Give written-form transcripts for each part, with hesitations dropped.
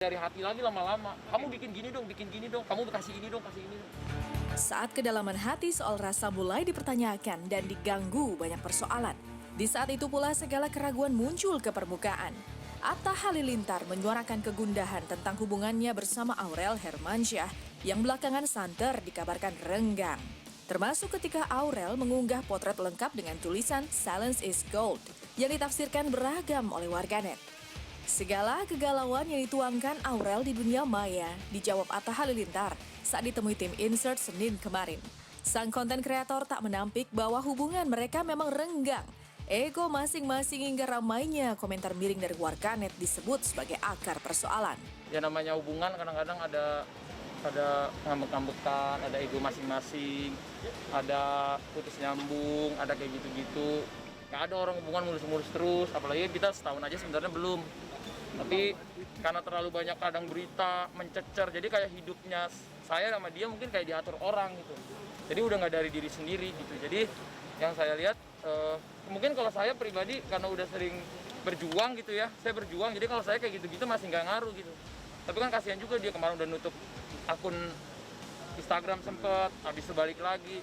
dari hati lagi lama-lama. Kamu bikin gini dong, kamu kasih ini dong, kasih ini dong. Saat kedalaman hati soal rasa mulai dipertanyakan dan diganggu banyak persoalan. Di saat itu pula segala keraguan muncul ke permukaan. Atta Halilintar menyuarakan kegundahan tentang hubungannya bersama Aurel Hermansyah yang belakangan santer dikabarkan renggang. Termasuk ketika Aurel mengunggah potret lengkap dengan tulisan "Silence is Gold" yang ditafsirkan beragam oleh warganet. Segala kegalauan yang dituangkan Aurel di dunia maya dijawab Atta Halilintar saat ditemui tim Insert Senin kemarin. Sang konten kreator tak menampik bahwa hubungan mereka memang renggang. Ego masing-masing hingga ramainya komentar miring dari warganet disebut sebagai akar persoalan. Ya namanya hubungan kadang-kadang ada ngambek-ngambekan, ada ego masing-masing, ada putus nyambung, ada kayak gitu-gitu. Gak ada orang hubungan mulus-mulus terus, apalagi kita setahun aja sebenarnya belum. Tapi karena terlalu banyak kadang berita mencecer, jadi kayak hidupnya saya sama dia mungkin kayak diatur orang gitu. Jadi udah nggak dari diri sendiri gitu. Jadi yang saya lihat mungkin kalau saya pribadi karena udah sering berjuang gitu ya, saya berjuang. Jadi kalau saya kayak gitu-gitu masih nggak ngaruh gitu. Tapi kan kasihan juga dia kemarin udah nutup akun Instagram sempet, habis itu balik lagi.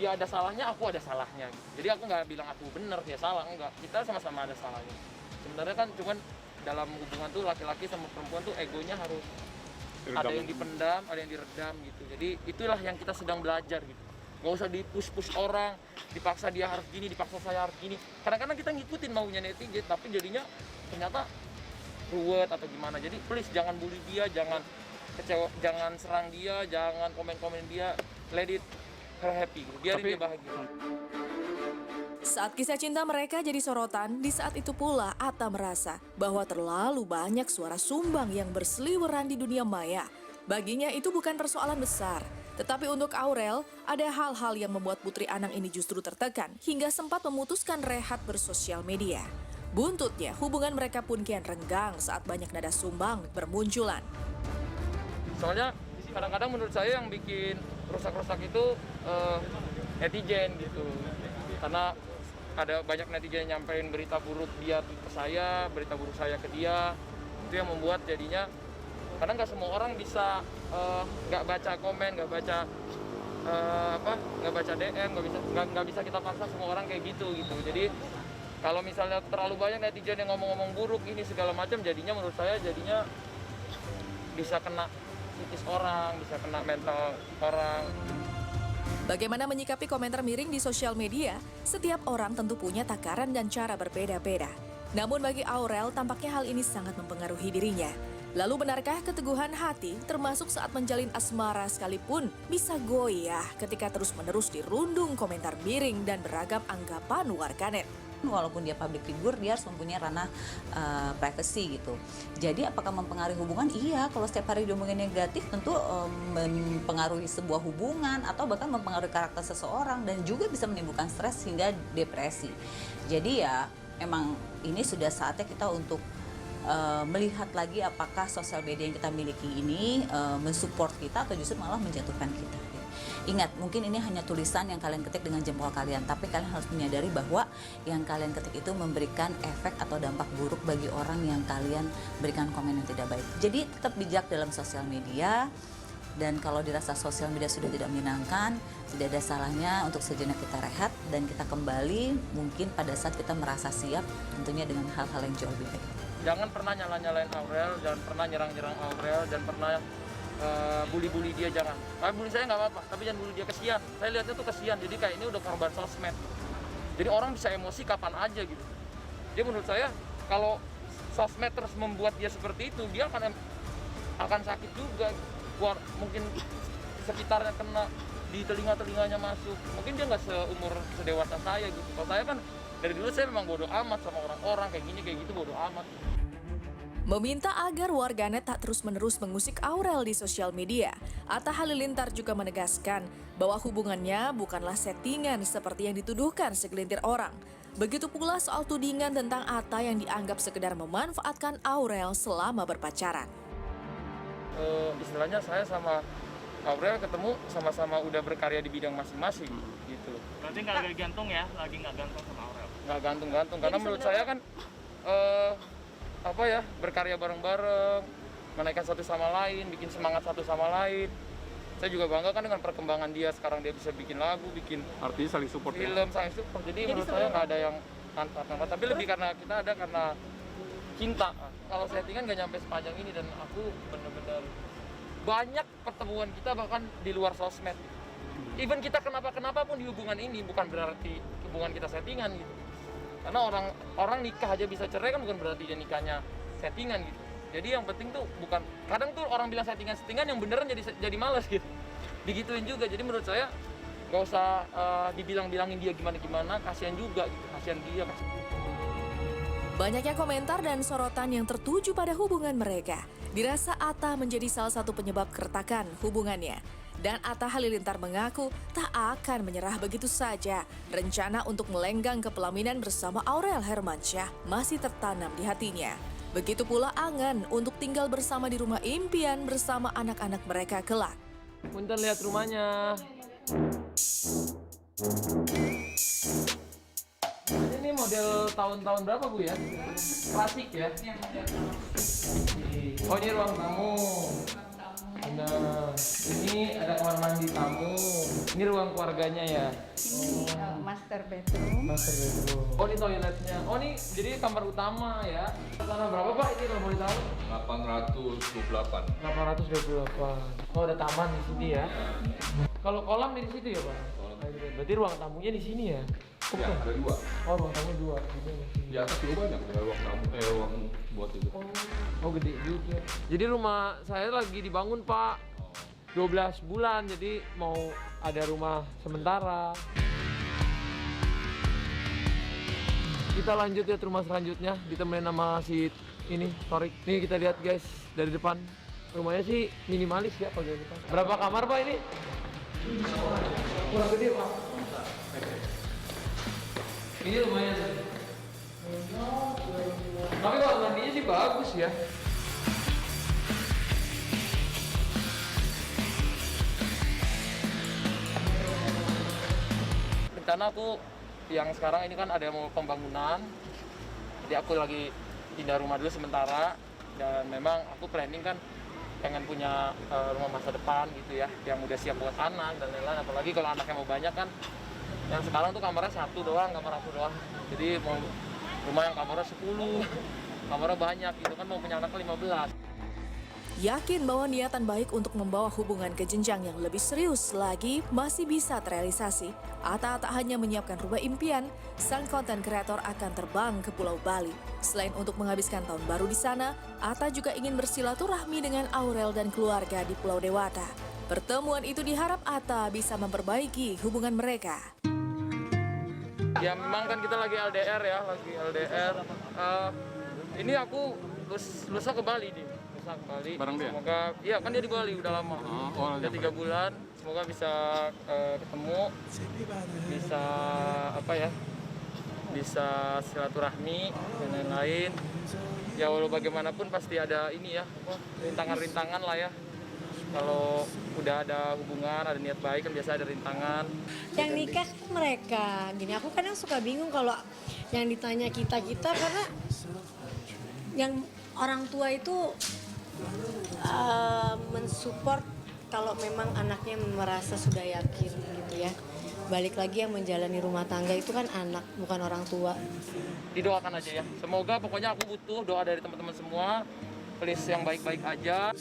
Dia ada salahnya, aku ada salahnya. Jadi aku nggak bilang aku bener, dia salah, enggak. Kita sama-sama ada salahnya. Sebenarnya kan cuman dalam hubungan tuh laki-laki sama perempuan tuh egonya harus ada yang dipendam, ada yang diredam gitu. Jadi itulah yang kita sedang belajar gitu. Gak usah dipush-push orang, dipaksa dia harus gini, dipaksa saya harus gini. Kadang-kadang kita ngikutin maunya netizen, tapi jadinya ternyata ruwet atau gimana. Jadi please jangan bully dia, jangan kecewa, jangan serang dia, jangan komen-komen dia. Let it her happy, biarin dia bahagia. Saat kisah cinta mereka jadi sorotan, di saat itu pula Atta merasa bahwa terlalu banyak suara sumbang yang berseliweran di dunia maya. Baginya itu bukan persoalan besar, tetapi untuk Aurel ada hal-hal yang membuat Putri Anang ini justru tertekan hingga sempat memutuskan rehat bersosial media. Buntutnya, hubungan mereka pun kian renggang saat banyak nada sumbang bermunculan. Soalnya kadang-kadang menurut saya yang bikin rusak-rusak itu netizen gitu. Karena ada banyak netizen yang nyampein berita buruk dia ke saya, berita buruk saya ke dia. Itu yang membuat jadinya kadang nggak semua orang bisa nggak baca komen, nggak baca DM, nggak bisa kita paksa semua orang kayak gitu. Jadi kalau misalnya terlalu banyak netizen yang ngomong-ngomong buruk ini segala macam, jadinya menurut saya jadinya bisa kena psikis orang, bisa kena mental orang. Bagaimana menyikapi komentar miring di sosial media? Setiap orang tentu punya takaran dan cara berbeda-beda. Namun bagi Aurel, tampaknya hal ini sangat mempengaruhi dirinya. Lalu benarkah keteguhan hati, termasuk saat menjalin asmara sekalipun, bisa goyah ketika terus-menerus dirundung komentar miring dan beragam anggapan warganet? Walaupun dia public figure, dia harus mempunyai ranah privacy gitu. Jadi apakah mempengaruhi hubungan? Iya, kalau setiap hari diomongin negatif tentu mempengaruhi sebuah hubungan atau bahkan mempengaruhi karakter seseorang dan juga bisa menimbulkan stres hingga depresi. Jadi ya emang ini sudah saatnya kita untuk melihat lagi apakah sosial media yang kita miliki ini mensupport kita atau justru malah menjatuhkan kita. Ingat, mungkin ini hanya tulisan yang kalian ketik dengan jempol kalian, tapi kalian harus menyadari bahwa yang kalian ketik itu memberikan efek atau dampak buruk bagi orang yang kalian berikan komen yang tidak baik. Jadi tetap bijak dalam sosial media, dan kalau dirasa sosial media sudah tidak menyenangkan, tidak ada salahnya untuk sejenak kita rehat dan kita kembali mungkin pada saat kita merasa siap, tentunya dengan hal-hal yang jauh lebih baik. Jangan pernah nyala-nyalain Aurel, jangan pernah nyerang-nyerang Aurel, dan pernah bully-bully dia, jangan. Tapi bully saya nggak apa-apa, tapi jangan bully dia, kesian. Saya lihatnya tuh kesian, jadi kayak ini udah korban sosmed. Jadi orang bisa emosi kapan aja gitu. Jadi menurut saya kalau sosmed terus membuat dia seperti itu, dia akan sakit juga. Mungkin sekitarnya kena, di telinga-telinganya masuk. Mungkin dia nggak seumur sedewasa saya gitu. Kalau saya kan dari dulu saya memang bodoh amat sama orang-orang kayak gini kayak gitu, bodoh amat. Meminta agar warganet tak terus-menerus mengusik Aurel di sosial media, Atta Halilintar juga menegaskan bahwa hubungannya bukanlah settingan seperti yang dituduhkan segelintir orang. Begitu pula soal tudingan tentang Atta yang dianggap sekedar memanfaatkan Aurel selama berpacaran. Istilahnya saya sama Aurel ketemu sama-sama udah berkarya di bidang masing-masing gitu. Berarti nggak lagi gantung ya, lagi nggak gantung sama Aurel? Nggak gantung-gantung, karena menurut saya kan berkarya bareng-bareng, menaikkan satu sama lain, bikin semangat satu sama lain. Saya juga bangga kan dengan perkembangan dia, sekarang dia bisa bikin lagu, bikin Artinya saling support ya? film, saling support. Jadi menurut saya nggak ada yang angkat-angkat, tapi lebih karena kita ada karena cinta. Kalau settingan nggak nyampe sepanjang ini, dan aku bener-bener banyak pertemuan kita bahkan di luar sosmed. Even kita kenapa pun di hubungan ini, bukan berarti hubungan kita settingan gitu. Karena orang nikah aja bisa cerai kan bukan berarti dia nikahnya settingan gitu. Jadi yang penting tuh bukan, kadang tuh orang bilang settingan yang beneran jadi males gitu. Digituin juga. Jadi menurut saya nggak usah dibilang-bilangin dia gimana, kasihan juga gitu. Kasihan dia. Banyaknya komentar dan sorotan yang tertuju pada hubungan mereka. Dirasa Atta menjadi salah satu penyebab keretakan hubungannya. Dan Atta Halilintar mengaku tak akan menyerah begitu saja. Rencana untuk melenggang ke pelaminan bersama Aurel Hermansyah masih tertanam di hatinya. Begitu pula angan untuk tinggal bersama di rumah impian bersama anak-anak mereka kelak. Punten lihat rumahnya. Ini model tahun-tahun berapa Bu ya? Klasik ya? Oh ini ruang tamu. Nah, ini ada kamar mandi tamu. Ini ruang keluarganya ya? Ini master bedroom. Master bedroom. Oh ini toiletnya. Oh ini jadi kamar utama ya? Tanah berapa Pak ini kalau boleh tahu? 828. 828. Oh ada taman di sini ya? Kalau kolam di situ ya Pak? Berarti ruang tamunya di sini ya? Ya, ada 2. Oh ruang tamu 2. Di atas juga banyak, ada ruang tamu, ruang buat itu. Oh gede juga. Jadi rumah saya lagi dibangun Pak. 12 bulan, jadi mau ada rumah sementara. Kita lanjut ya rumah selanjutnya, ditemenin sama si ini, Torik. Nih kita lihat guys, dari depan. Rumahnya sih minimalis ya kalau dari depan. Berapa kamar Pak ini? Kurang gede Pak. Ini lumayan. Tapi kalau mandinya sih bagus ya. Rencana aku yang sekarang ini kan ada mau pembangunan, jadi aku lagi pindah rumah dulu sementara, dan memang aku planning kan pengen punya rumah masa depan gitu ya, yang udah siap buat anak dan lain-lain. Apalagi kalau anaknya mau banyak kan, yang sekarang tuh kamarnya 1 doang, kamar aku doang. Jadi mau rumah yang kamarnya 10, kamarnya banyak gitu kan, mau punya anak 15. Yakin bahwa niatan baik untuk membawa hubungan ke jenjang yang lebih serius lagi masih bisa terrealisasi. Atta tak hanya menyiapkan rumah impian, sang konten kreator akan terbang ke Pulau Bali. Selain untuk menghabiskan tahun baru di sana, Atta juga ingin bersilaturahmi dengan Aurel dan keluarga di Pulau Dewata. Pertemuan itu diharap Atta bisa memperbaiki hubungan mereka. Ya memang kan kita lagi LDR ya, ini aku lusa ke Bali nih. Ke Bali. Bareng dia? Semoga, iya kan dia di Bali udah lama. Udah 3 bulan. Semoga bisa ketemu, bisa bisa silaturahmi dan lain-lain. Ya walau bagaimanapun pasti ada ini ya, rintangan-rintangan lah ya. Kalau udah ada hubungan, ada niat baik kan biasa ada rintangan. Yang nikah kan mereka. Gini, aku kadang suka bingung kalau yang ditanya kita karena yang orang tua itu mensupport kalau memang anaknya merasa sudah yakin gitu ya. Balik lagi yang menjalani rumah tangga itu kan anak, bukan orang tua. Didoakan aja ya. Semoga pokoknya aku butuh doa dari teman-teman semua. Please yang baik-baik aja.